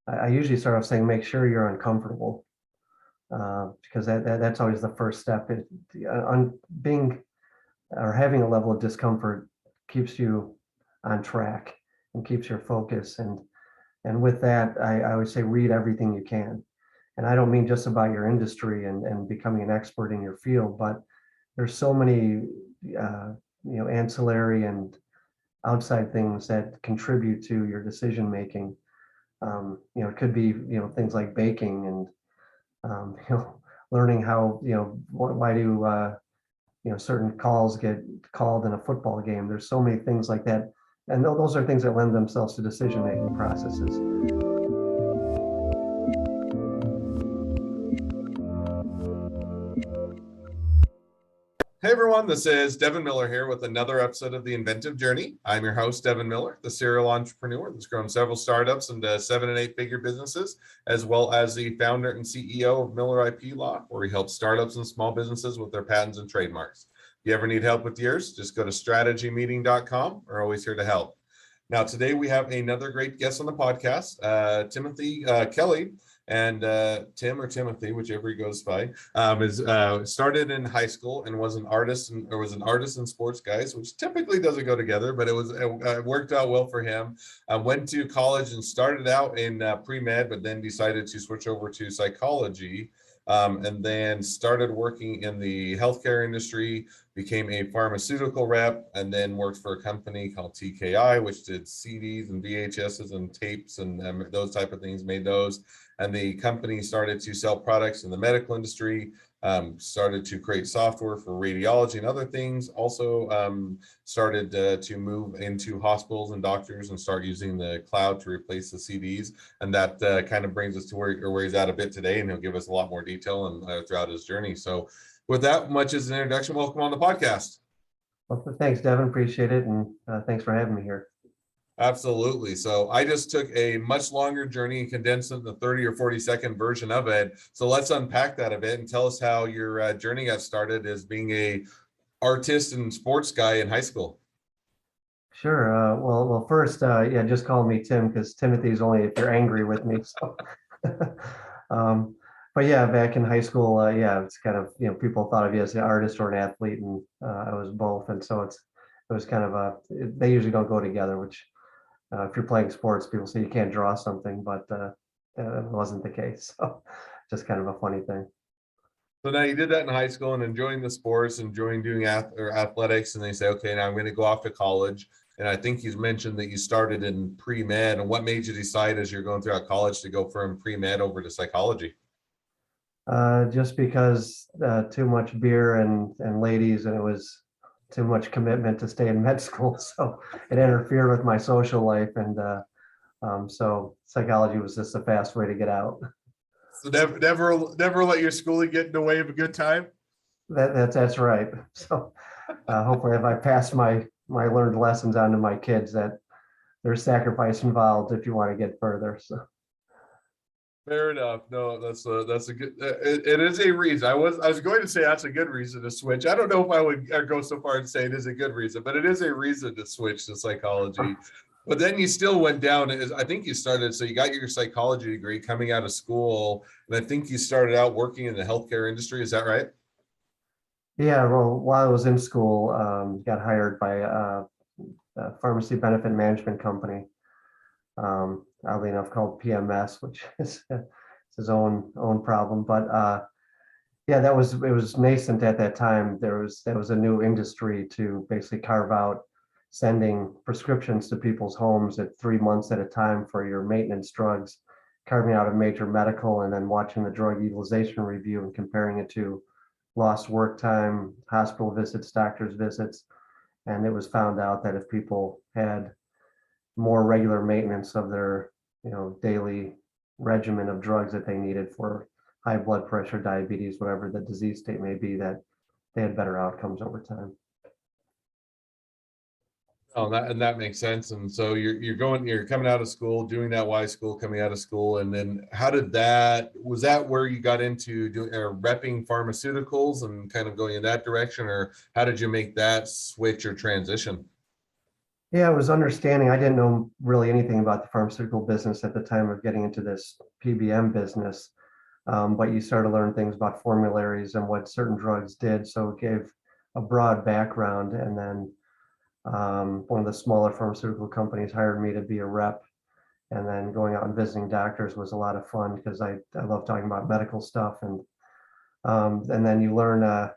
I usually start off saying, make sure you're uncomfortable, because that's always the first step. Being or having a level of discomfort keeps you on track and keeps your focus. And with that, I always say read everything you can. And I don't mean just about your industry and becoming an expert in your field, but there's so many ancillary and outside things that contribute to your decision making. It could be things like baking and learning how why do certain calls get called in a football game. There's so many things like that, and those are things that lend themselves to decision making processes. Hey everyone, this is Devin Miller here with another episode of The Inventive Journey. I'm your host, Devin Miller, the serial entrepreneur that's grown several startups into 7- and 8-figure businesses, as well as the founder and CEO of Miller IP Law, where he helps startups and small businesses with their patents and trademarks. If you ever need help with yours, just go to strategymeeting.com. We're always here to help. Now, today we have another great guest on the podcast, Timothy Kelley. And Tim or Timothy, whichever he goes by, is started in high school and was an artist and sports guys, which typically doesn't go together, but it worked out well for him. Went to college and started out in pre-med, but then decided to switch over to psychology. And then started working in the healthcare industry, became a pharmaceutical rep, and then worked for a company called TKI, which did CDs and VHSs and tapes and those type of things, made those. And the company started to sell products in the medical industry, started to create software for radiology and other things. Also started to move into hospitals and doctors and start using the cloud to replace the CDs. And that kind of brings us to where he's at a bit today, and he'll give us a lot more detail and throughout his journey. So with that much as an introduction, welcome on the podcast. Well, thanks, Devin. Appreciate it. And thanks for having me here. Absolutely. So I just took a much longer journey and condensed it in the 30 or 40-second version of it. So let's unpack that a bit and tell us how your journey got started as being a artist and sports guy in high school. Sure. Well, first, just call me Tim, because Timothy's only if you're angry with me. So, but yeah, back in high school, it's kind of people thought of you as an artist or an athlete, and I was both, and so it was kind of they usually don't go together. Which if you're playing sports, people say you can't draw something, but it wasn't the case. So just kind of a funny thing. So now you did that in high school and enjoying the sports, enjoying doing athletics, and they say, okay, now I'm going to go off to college. And I think you mentioned that you started in pre-med. And what made you decide as you're going throughout college to go from pre-med over to psychology? Just because too much beer and ladies, and it was too much commitment to stay in med school, so it interfered with my social life, and so psychology was just a fast way to get out. So never let your schooling get in the way of a good time. That's right. So hopefully, if I pass my learned lessons on to my kids, that there's sacrifice involved if you want to get further. So. Fair enough. No, that's a good. It is a reason. I was going to say that's a good reason to switch. I don't know if I would go so far and say it is a good reason, but it is a reason to switch to psychology. But then you still went down. I think you started. So you got your psychology degree coming out of school, and I think you started out working in the healthcare industry. Is that right? Yeah. Well, while I was in school, got hired by a pharmacy benefit management company. Oddly enough, called PMS, which is his own problem. But it was nascent at that time. That was a new industry to basically carve out sending prescriptions to people's homes at 3 months at a time for your maintenance drugs, carving out a major medical, and then watching the drug utilization review and comparing it to lost work time, hospital visits, doctor's visits. And it was found out that if people had more regular maintenance of their daily regimen of drugs that they needed for high blood pressure, diabetes, whatever the disease state may be, that they had better outcomes over time. Oh, that makes sense. And so you're coming out of school, doing that Y school, coming out of school, and then was that where you got into doing repping pharmaceuticals and kind of going in that direction, or how did you make that switch or transition? Yeah, it was understanding. I didn't know really anything about the pharmaceutical business at the time of getting into this PBM business. But you start to learn things about formularies and what certain drugs did. So it gave a broad background. And then one of the smaller pharmaceutical companies hired me to be a rep. And then going out and visiting doctors was a lot of fun because I love talking about medical stuff. And then you learn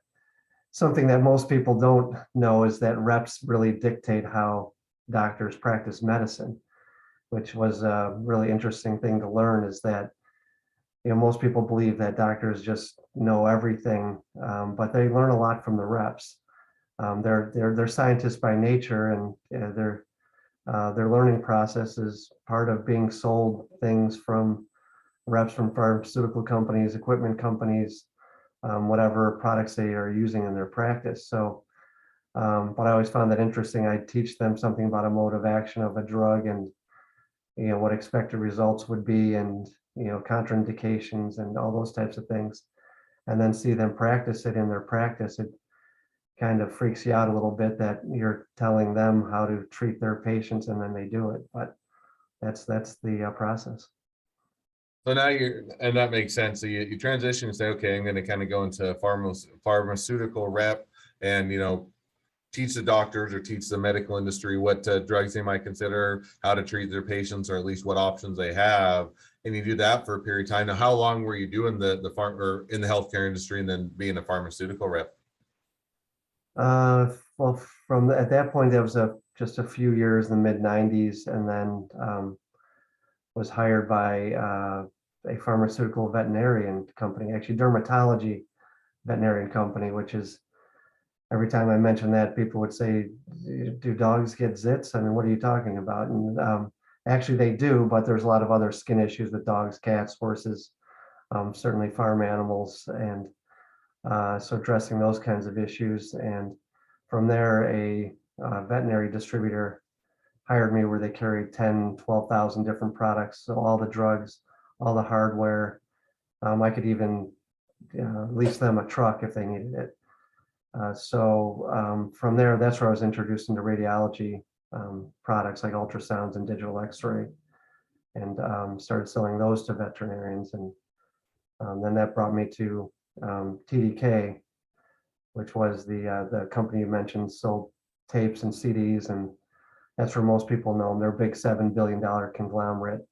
something that most people don't know is that reps really dictate how doctors practice medicine, which was a really interesting thing to learn is that most people believe that doctors just know everything, but they learn a lot from the reps. They're scientists by nature, and their learning process is part of being sold things from reps from pharmaceutical companies, equipment companies, whatever products they are using in their practice. So, but I always found that interesting. I teach them something about a mode of action of a drug and what expected results would be and contraindications and all those types of things, and then see them practice it in their practice. It kind of freaks you out a little bit that you're telling them how to treat their patients and then they do it, but that's the process. So now and that makes sense. So you transition and say, okay, I'm going to kind of go into pharmaceutical rep and, teach the doctors or teach the medical industry what drugs they might consider, how to treat their patients, or at least what options they have. And you do that for a period of time. Now, how long were you doing the farm or in the healthcare industry and then being a pharmaceutical rep? Well, from at that point, there was just a few years in the mid 90s, and then was hired by a pharmaceutical veterinarian company, actually dermatology veterinarian company, which is every time I mention that, people would say, "Do dogs get zits?" I mean, what are you talking about? And actually, they do, but there's a lot of other skin issues with dogs, cats, horses, certainly farm animals, and so addressing those kinds of issues. And from there, a veterinary distributor hired me where they carried 10, 12,000 different products. So all the drugs, all the hardware. I could even lease them a truck if they needed it. So from there, that's where I was introduced into radiology products like ultrasounds and digital x-ray, and started selling those to veterinarians. And then that brought me to TDK, which was the company you mentioned, sold tapes and CDs, and that's where most people know them. They're a big $7 billion conglomerate.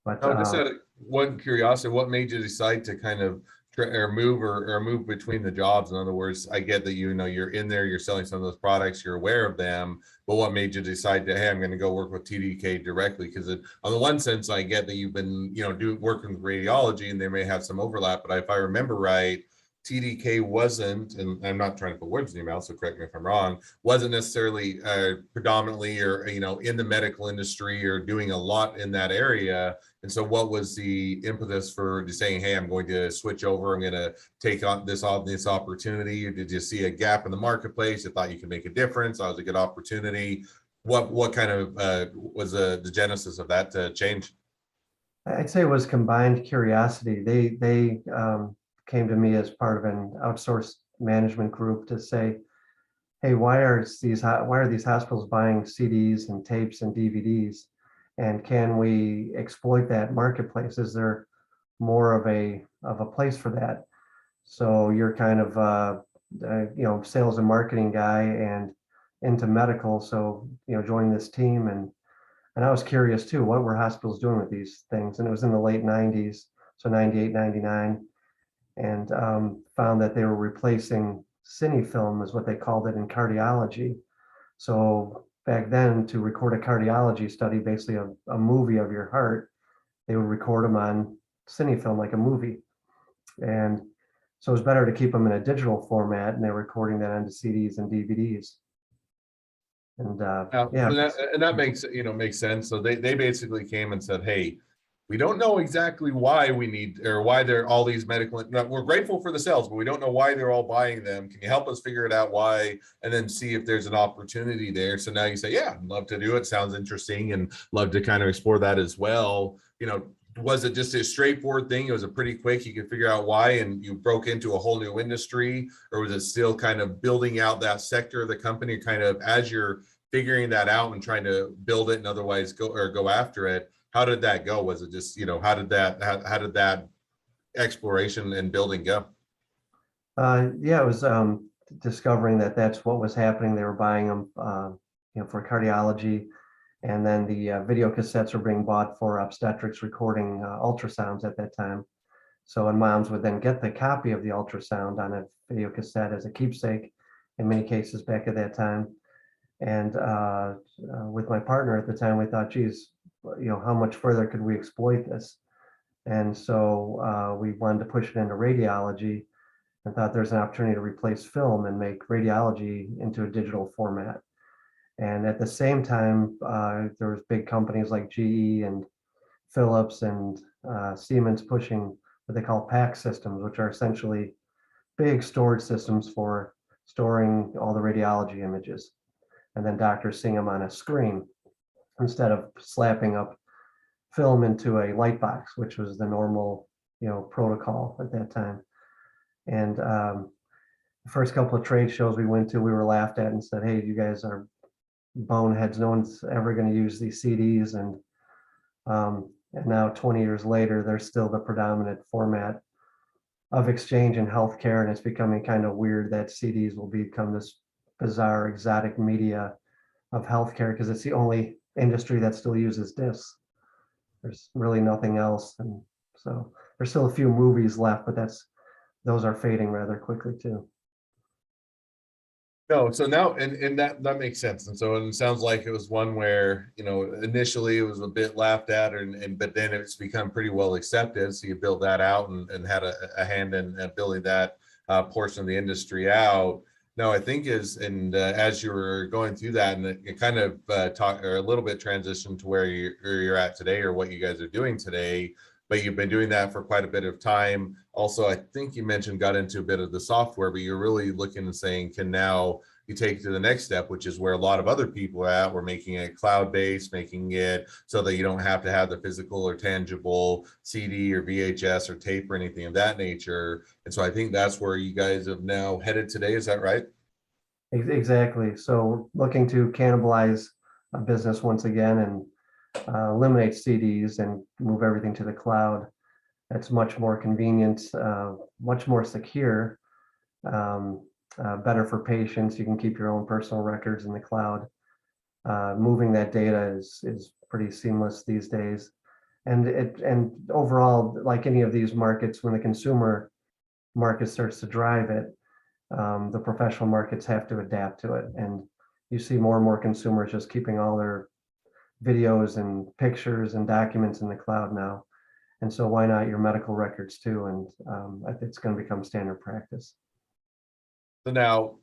But Just out of one curiosity, what made you decide to kind of move between the jobs? In other words, I get that you're in there, you're selling some of those products, you're aware of them, but what made you decide to, hey, I'm going to go work with TDK directly? Because on the one sense, I get that you've been working with radiology and they may have some overlap, but if I remember right, TDK wasn't, and I'm not trying to put words in your mouth, so correct me if I'm wrong, wasn't necessarily predominantly or in the medical industry or doing a lot in that area. And so what was the impetus for just saying, hey, I'm going to switch over, I'm going to take on this opportunity? Or did you see a gap in the marketplace? You thought you could make a difference? That was a good opportunity. What kind of was the genesis of that change? I'd say it was combined curiosity. They came to me as part of an outsourced management group to say, hey, why are these hospitals buying CDs and tapes and DVDs? And can we exploit that marketplace? Is there more of a place for that? So you're kind of sales and marketing guy and into medical. So joining this team, and I was curious too, what were hospitals doing with these things? And it was in the late 90s, so 98, 99, and found that they were replacing cine film is what they called it in cardiology. So back then, to record a cardiology study, basically a movie of your heart, they would record them on cine film like a movie. And so it was better to keep them in a digital format, and they're recording that onto CDs and DVDs. And yeah. And that makes sense. So they basically came and said, hey, we don't know exactly why we need, or why they're all these medical, we're grateful for the sales, but we don't know why they're all buying them. Can you help us figure it out why, and then see if there's an opportunity there? So now you say, yeah, I'd love to do it. Sounds interesting, and love to kind of explore that as well. Was it just a straightforward thing? It was a pretty quick, you could figure out why, and you broke into a whole new industry? Or was it still kind of building out that sector of the company, kind of as you're figuring that out and trying to build it and otherwise go after it, how did that go? Was it just, how did that exploration and building go? Yeah, it was discovering that that's what was happening. They were buying them, for cardiology, and then the video cassettes were being bought for obstetrics recording ultrasounds at that time. So, and moms would then get the copy of the ultrasound on a video cassette as a keepsake, in many cases back at that time. And with my partner at the time, we thought, geez, how much further could we exploit this? And so we wanted to push it into radiology and thought there's an opportunity to replace film and make radiology into a digital format. And at the same time, there was big companies like GE and Philips and Siemens pushing what they call PAC systems, which are essentially big storage systems for storing all the radiology images. And then doctors seeing them on a screen instead of slapping up film into a light box, which was the normal, protocol at that time. And the first couple of trade shows we went to, we were laughed at and said, "Hey, you guys are boneheads. No one's ever going to use these CDs." And now 20 years later, they're still the predominant format of exchange in healthcare. And it's becoming kind of weird that CDs will become this bizarre, exotic media of healthcare because it's the only industry that still uses discs. There's really nothing else. And so there's still a few movies left, but those are fading rather quickly too. No, so now, and that makes sense. And so it sounds like it was one where, initially it was a bit laughed at, but then it's become pretty well accepted. So you build that out and had a hand in building that portion of the industry out. No, I think as you were going through that, and it kind of talk or a little bit transition to where you're at today, or what you guys are doing today, but you've been doing that for quite a bit of time. Also, I think you mentioned got into a bit of the software, but you're really looking and saying, can now you take it to the next step, which is where a lot of other people are at. We're making it cloud-based, making it so that you don't have to have the physical or tangible CD or VHS or tape or anything of that nature. And so I think that's where you guys have now headed today. Is that right? Exactly. So looking to cannibalize a business once again and eliminate CDs and move everything to the cloud. It's much more convenient, much more secure, better for patients. You can keep your own personal records in the cloud. Moving that data is pretty seamless these days. And overall, like any of these markets, when the consumer market starts to drive it, the professional markets have to adapt to it. And you see more and more consumers just keeping all their videos and pictures and documents in the cloud now. And so why not your medical records too? And it's going to become standard practice. So now,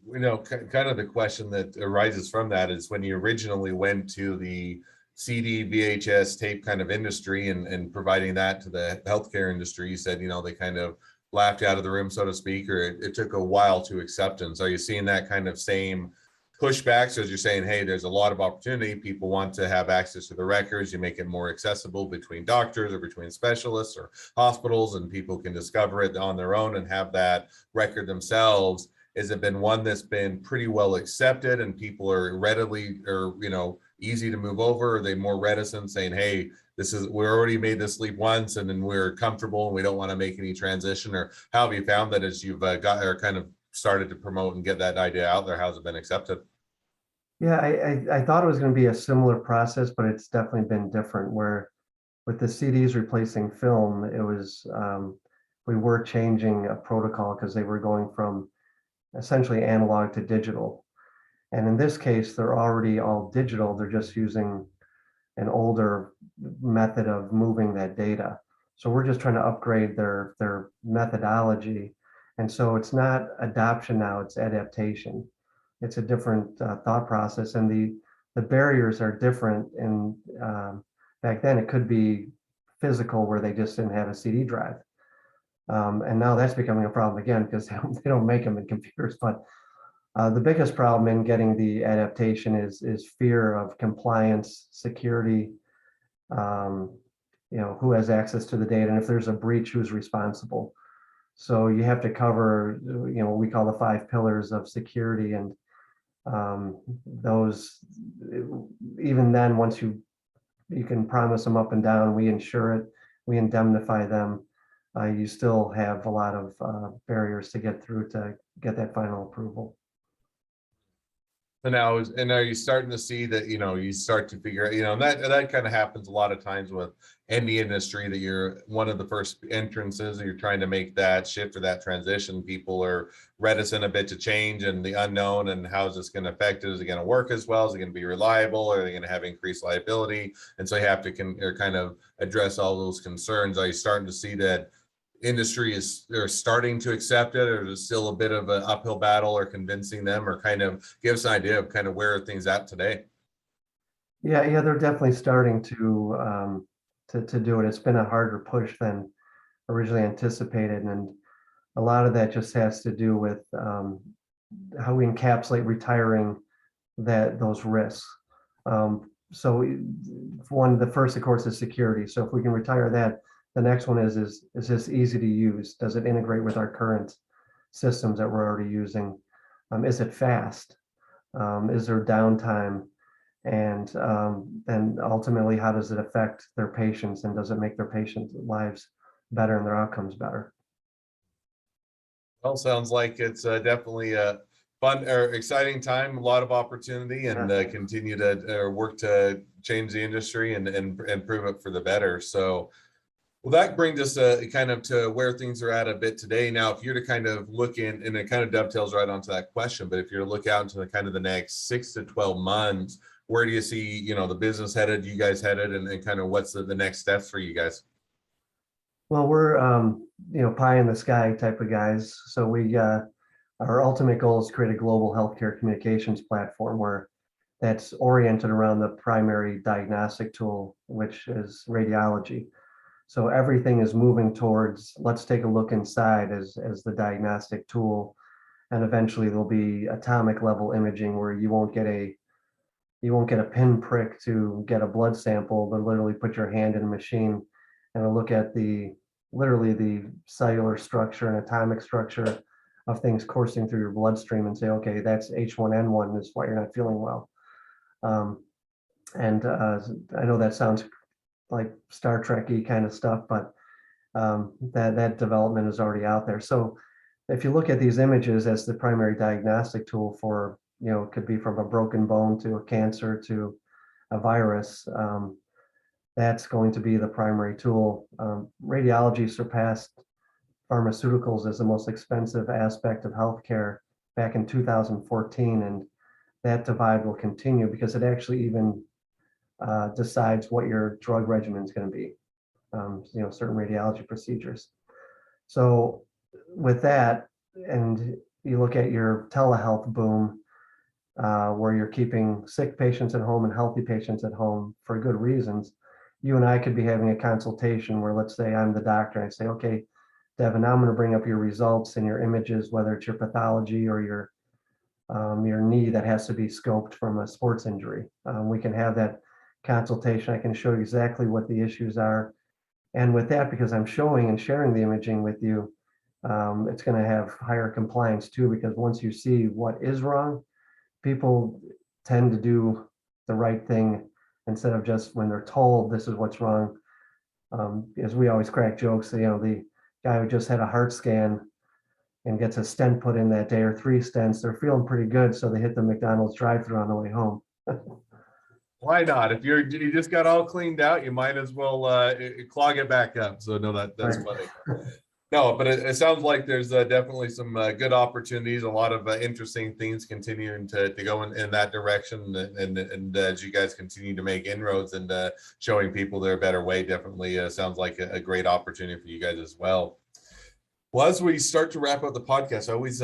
kind of the question that arises from that is when you originally went to the CD, VHS, tape kind of industry and providing that to the healthcare industry, you said, they kind of laughed out of the room, so to speak, or it took a while to acceptance. Are you seeing that kind of same pushback? So as you're saying, hey, there's a lot of opportunity. People want to have access to the records. You make it more accessible between doctors or between specialists or hospitals, and people can discover it on their own and have that record themselves. Has it been one that's been pretty well accepted and people are readily or, easy to move over? Are they more reticent saying, hey, we already made this leap once and then we're comfortable and we don't want to make any transition? Or how have you found that as you've got or kind of started to promote and get that idea out there? How's it been accepted? Yeah, I thought it was going to be a similar process, but it's definitely been different where with the CDs replacing film, it was, we were changing a protocol because they were going from essentially analog to digital. And in this case, they're already all digital. They're just using an older method of moving that data. So we're just trying to upgrade their methodology. And so it's not adoption now, it's adaptation. It's a different thought process, and the barriers are different. And back then it could be physical where they just didn't have a CD drive. And now that's becoming a problem again because they don't make them in computers. But the biggest problem in getting the adaptation is fear of compliance, security, who has access to the data, and if there's a breach, who's responsible. So you have to cover, what we call the 5 pillars of security, and Those, even then, once you can promise them up and down, we insure it, we indemnify them. You still have a lot of barriers to get through to get that final approval. And are you starting to see that, you start to figure out, and that kind of happens a lot of times with any industry, that you're one of the first entrances, you're trying to make that shift or that transition. People are reticent a bit to change and the unknown, and how is this going to affect it? Is it going to work as well? Is it going to be reliable? Are they going to have increased liability? And so you have to kind of address all those concerns. Are you starting to see that industry they're starting to accept it, or is it still a bit of an uphill battle, or convincing them, or kind of give us an idea of kind of where things at today? Yeah, they're definitely starting to do it. It's been a harder push than originally anticipated, and a lot of that just has to do with how we encapsulate retiring those risks. So one, the first, of course, is security. So if we can retire that, the next one is this easy to use? Does it integrate with our current systems that we're already using? Is it fast? Is there downtime? And then ultimately, how does it affect their patients, and does it make their patients' lives better and their outcomes better? Well, sounds like it's definitely a fun or exciting time, a lot of opportunity, and Yeah. continue to work to change the industry and improve it for the better. So, well, that brings us kind of to where things are at a bit today. Now, if you're to kind of look in, and it kind of dovetails right onto that question, but if you're to look out into the kind of the next 6 to 12 months, where do you see, the business headed, you guys headed, and kind of what's the next steps for you guys? Well, we're pie in the sky type of guys. So our ultimate goal is to create a global healthcare communications platform where that's oriented around the primary diagnostic tool, which is radiology. So everything is moving towards, let's take a look inside as the diagnostic tool. And eventually there'll be atomic level imaging where you won't get a pinprick to get a blood sample, but literally put your hand in a machine and it'll look at literally the cellular structure and atomic structure of things coursing through your bloodstream and say, okay, that's H1N1, is why you're not feeling well. And I know that sounds like Star Trek-y kind of stuff, but that development is already out there. So if you look at these images as the primary diagnostic tool for, it could be from a broken bone to a cancer to a virus, that's going to be the primary tool. Radiology surpassed pharmaceuticals as the most expensive aspect of healthcare back in 2014, and that divide will continue because it actually even decides what your drug regimen is going to be. Certain radiology procedures. So with that, and you look at your telehealth boom, where you're keeping sick patients at home and healthy patients at home for good reasons, you and I could be having a consultation where, let's say I'm the doctor, and I say, okay, Devin, now I'm going to bring up your results and your images, whether it's your pathology or your knee that has to be scoped from a sports injury. We can have that consultation. I can show you exactly what the issues are. And with that, because I'm showing and sharing the imaging with you, it's going to have higher compliance too, because once you see what is wrong, people tend to do the right thing instead of just when they're told this is what's wrong. As we always crack jokes, the guy who just had a heart scan and gets a stent put in that day, or 3 stents, they're feeling pretty good, so they hit the McDonald's drive-thru on the way home. Why not? If you just got all cleaned out, you might as well clog it back up. So no, that's Right. funny. No, but it sounds like there's definitely some good opportunities, a lot of interesting things continuing to go in that direction, and as you guys continue to make inroads and showing people their better way, definitely sounds like a great opportunity for you guys as well. Well, as we start to wrap up the podcast, I always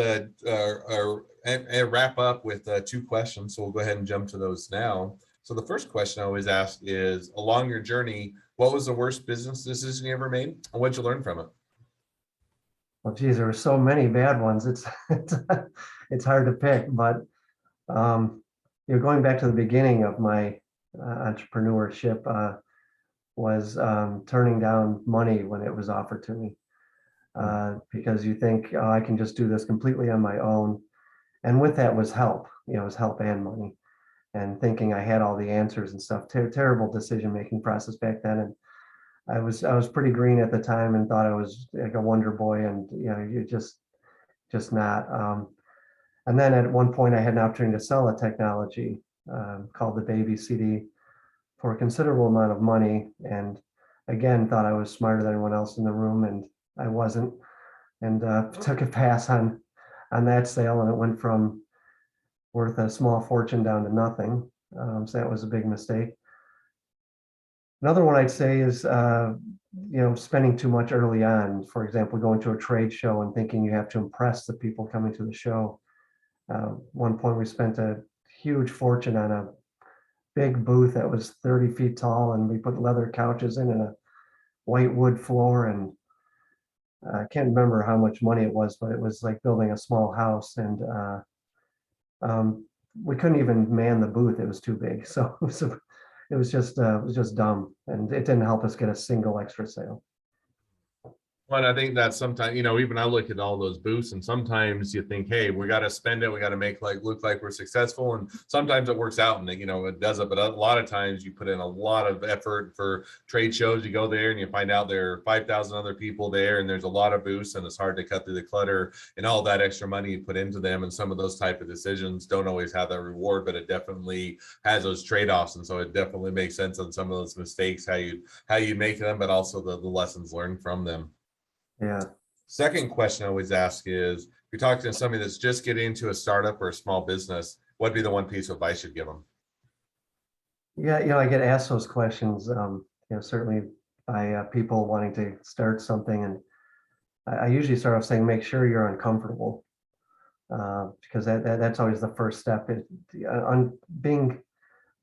wrap up with 2 questions. So we'll go ahead and jump to those now. So the first question I always ask is, along your journey, what was the worst business decision you ever made, and what'd you learn from it? Well, geez, there were so many bad ones. It's hard to pick, but going back to the beginning of my entrepreneurship, was turning down money when it was offered to me, because you think, oh, I can just do this completely on my own. And with that was help, it was help and money, and thinking I had all the answers and stuff. Terrible decision-making process back then. And I was pretty green at the time and thought I was like a wonder boy, and you're just not. And then at one point, I had an opportunity to sell a technology called the Baby CD for a considerable amount of money, and again thought I was smarter than anyone else in the room, and I wasn't, and took a pass on that sale, and it went from worth a small fortune down to nothing. So that was a big mistake. Another one I'd say is spending too much early on. For example, going to a trade show and thinking you have to impress the people coming to the show. One point we spent a huge fortune on a big booth that was 30 feet tall, and we put leather couches in and a white wood floor, and I can't remember how much money it was, but it was like building a small house, and we couldn't even man the booth. It was too big. So it was just dumb, and it didn't help us get a single extra sale. Well, I think that sometimes, even I look at all those booths, and sometimes you think, hey, we got to spend it. We got to make look like we're successful. And sometimes it works out and, it does it. But a lot of times you put in a lot of effort for trade shows. You go there and you find out there are 5,000 other people there, and there's a lot of booths, and it's hard to cut through the clutter and all that extra money you put into them. And some of those type of decisions don't always have that reward, but it definitely has those trade-offs. And so it definitely makes sense on some of those mistakes, how you make them, but also the lessons learned from them. Yeah. Second question I always ask is, if you're talking to somebody that's just getting into a startup or a small business, what'd be the one piece of advice you'd give them? Yeah, I get asked those questions, certainly by people wanting to start something, and I usually start off saying, make sure you're uncomfortable, because that's always the first step. Being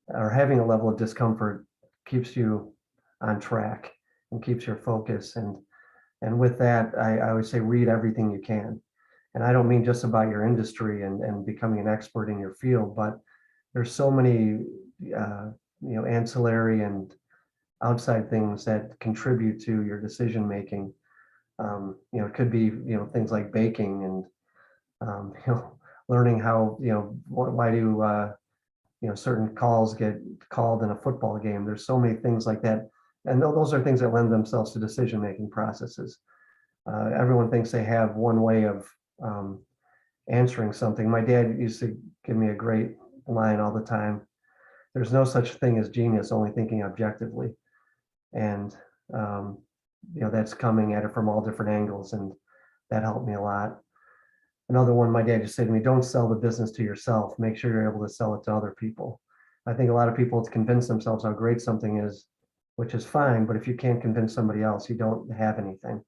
or having a level of discomfort keeps you on track and keeps your focus, and with that, I always say read everything you can. And I don't mean just about your industry and becoming an expert in your field, but there's so many ancillary and outside things that contribute to your decision making. It could be things like baking and learning how why do certain calls get called in a football game. There's so many things like that, and those are things that lend themselves to decision making processes. Everyone thinks they have one way of answering something. My dad used to give me a great line all the time: there's no such thing as genius, only thinking objectively. And that's coming at it from all different angles, and that helped me a lot. Another one my dad just said to me: don't sell the business to yourself, make sure you're able to sell it to other people. I think a lot of people convince themselves how great something is, which is fine, but if you can't convince somebody else, you don't have anything.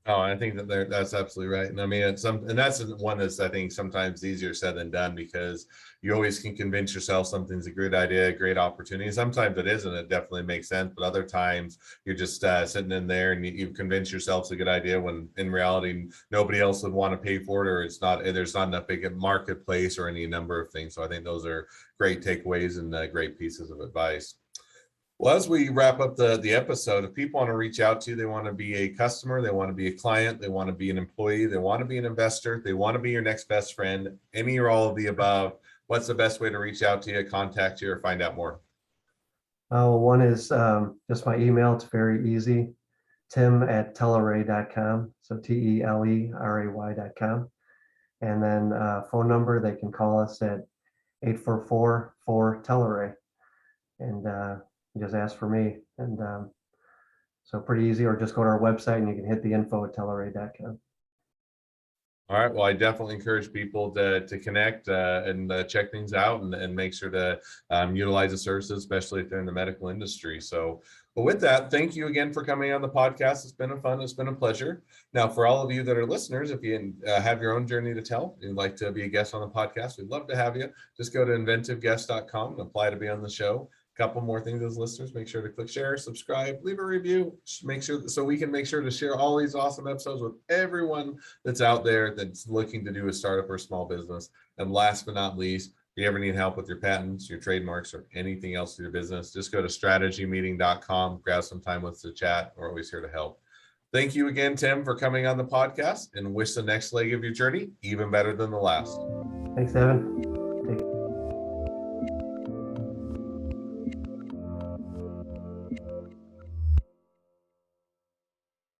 Oh, I think that's absolutely right. And I mean, and that's one that's, I think, sometimes easier said than done, because you always can convince yourself something's a great idea, a great opportunity. Sometimes it isn't. It definitely makes sense. But other times you're just sitting in there and you've convinced yourself it's a good idea when in reality, nobody else would want to pay for it, or there's not enough big marketplace or any number of things. So I think those are great takeaways and great pieces of advice. Well, as we wrap up the episode, if people want to reach out to you, they want to be a customer, they want to be a client, they want to be an employee, they want to be an investor, they want to be your next best friend, any or all of the above, what's the best way to reach out to you, contact you, or find out more? One is just my email. It's very easy: tim@teleray.com. So TELERAY.com. And then phone number, they can call us at 844-4-TELERAY, and just ask for me. And so pretty easy, or just go to our website and you can hit the info@teleray.com. All right. Well, I definitely encourage people to connect and check things out and make sure to utilize the services, especially if they're in the medical industry. So, but with that, thank you again for coming on the podcast. It's been it's been a pleasure. Now, for all of you that are listeners, if you have your own journey to tell, you'd like to be a guest on the podcast, we'd love to have you. Just go to inventiveguest.com and apply to be on the show. Couple more things as listeners: make sure to click share, subscribe, leave a review, make sure so we can make sure to share all these awesome episodes with everyone that's out there that's looking to do a startup or small business. And last but not least, if you ever need help with your patents, your trademarks, or anything else in your business, just go to strategymeeting.com, grab some time with us to chat. We're always here to help. Thank you again, Tim, for coming on the podcast, and wish the next leg of your journey even better than the last. Thanks, Evan.